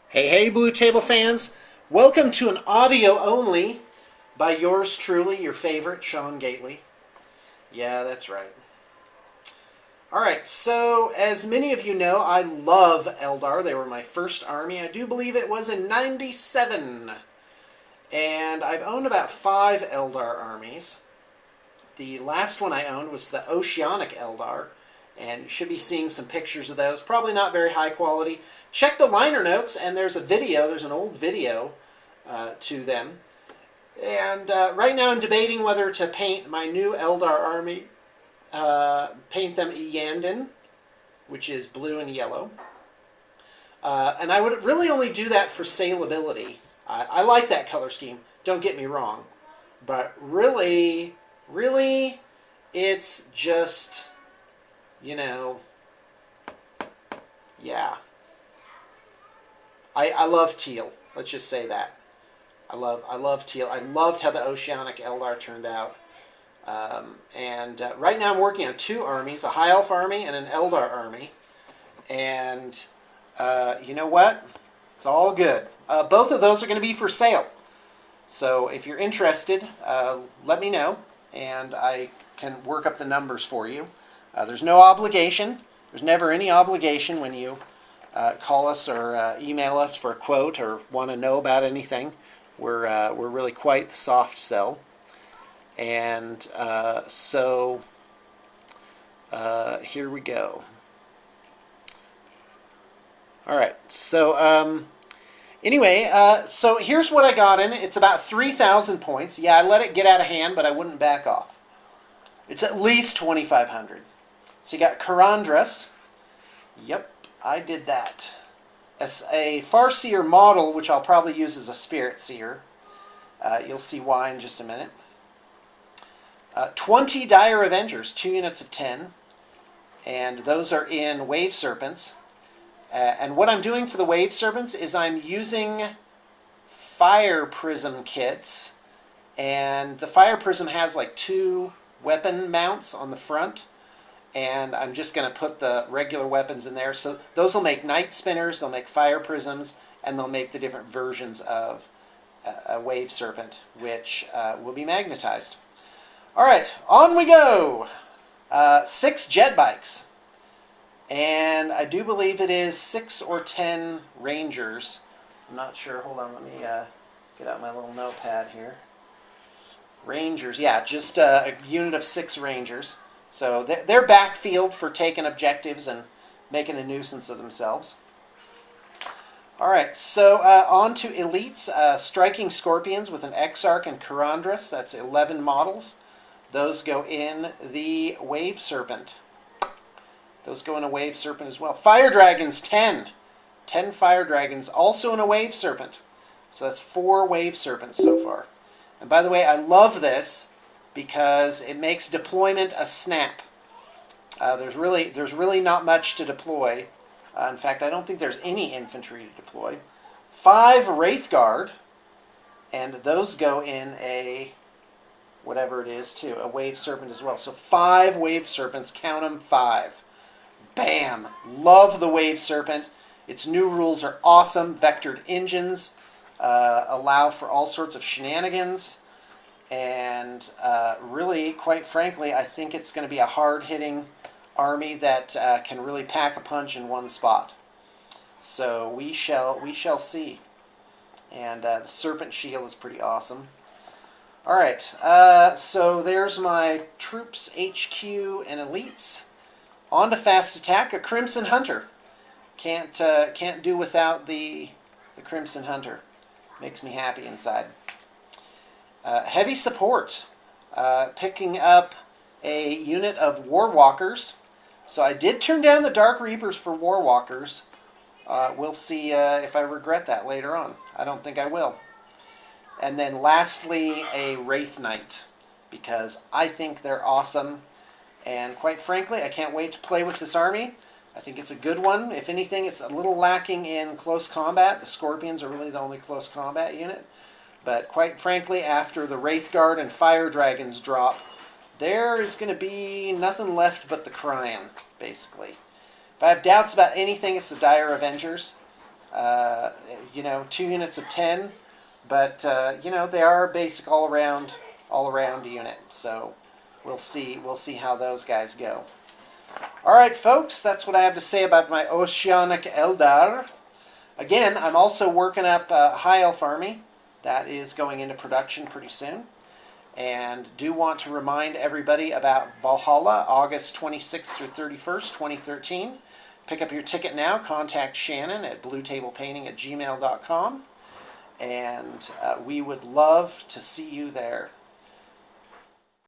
Hey, hey, Blue Table fans. Welcome to an audio only by yours truly, your favorite, Sean Gately. Yeah, that's right. All right, so as many of you know, I love Eldar. They were my first army. I do believe it was in 97. And I've owned about 5 Eldar armies. The last one I owned was the Oceanic Eldar, and you should be seeing some pictures of those. Probably not very high quality. Check the liner notes, and there's an old video to them. And right now I'm debating whether to paint my new Eldar army, paint them Iyanden, which is blue and yellow. And I would really only do that for saleability. I like that color scheme, don't get me wrong. But really, it's just, yeah. I love teal. Let's just say that. I love teal. I loved how the Oceanic Eldar turned out. Right now I'm working on 2 armies, a High Elf army and an Eldar army. And you know what? It's all good. Both of those are going to be for sale. So if you're interested, let me know, and I can work up the numbers for you. There's no obligation. There's never any obligation when you call us or email us for a quote or want to know about anything. We're really quite the soft sell. And so here we go. All right. So anyway, so here's what I got in it. It's about 3,000 points. Yeah, I let it get out of hand, but I wouldn't back off. It's at least 2,500. So you got Karandras. Yep, I did that. As a Farseer model, which I'll probably use as a Spirit Seer. You'll see why in just a minute. 20 Dire Avengers, 2 units of 10. And those are in Wave Serpents. And what I'm doing for the Wave Serpents is I'm using Fire Prism kits. And the Fire Prism has like 2 weapon mounts on the front. And I'm just going to put the regular weapons in there. So those will make Night Spinners, they'll make Fire Prisms, and they'll make the different versions of a Wave Serpent, which will be magnetized. All right, on we go. 6 jet bikes. And I do believe it is 6 or 10 Rangers. I'm not sure. Hold on, let me get out my little notepad here. Rangers, yeah, just a unit of 6 Rangers. So they're backfield for taking objectives and making a nuisance of themselves. All right, so on to Elites. Striking Scorpions with an Exarch and Karandras. That's 11 models. Those go in the Wave Serpent. Those go in a Wave Serpent as well. Fire Dragons, 10. 10 Fire Dragons, also in a Wave Serpent. So that's 4 Wave Serpents so far. And by the way, I love this because it makes deployment a snap. There's really not much to deploy. In fact, I don't think there's any infantry to deploy. 5 Wraith Guard, and those go in a whatever it is too, a Wave Serpent as well. So 5 Wave Serpents, count them, 5. Bam! Love the Wave Serpent. Its new rules are awesome. Vectored engines allow for all sorts of shenanigans. And really, quite frankly, I think it's going to be a hard-hitting army that can really pack a punch in one spot. So we shall see. And the Serpent Shield is pretty awesome. All right, so there's my troops, HQ, and Elites. On to Fast Attack, a Crimson Hunter. Can't do without the Crimson Hunter. Makes me happy inside. Heavy Support, picking up a unit of Warwalkers. So I did turn down the Dark Reapers for Warwalkers. We'll see if I regret that later on. I don't think I will. And then lastly, a Wraith Knight, because I think they're awesome. And quite frankly, I can't wait to play with this army. I think it's a good one. If anything, it's a little lacking in close combat. The Scorpions are really the only close combat unit. But quite frankly, after the Wraith Guard and Fire Dragons drop, there is going to be nothing left but the crying, basically. If I have doubts about anything, it's the Dire Avengers. 2 units of 10, but they are a basic all around unit. So we'll see how those guys go. All right, folks, that's what I have to say about my Oceanic Eldar. Again, I'm also working up High Elf Army. That is going into production pretty soon. And do want to remind everybody about Valhalla, August 26th through 31st, 2013. Pick up your ticket now. Contact Shannon at bluetablepainting@gmail.com. And we would love to see you there.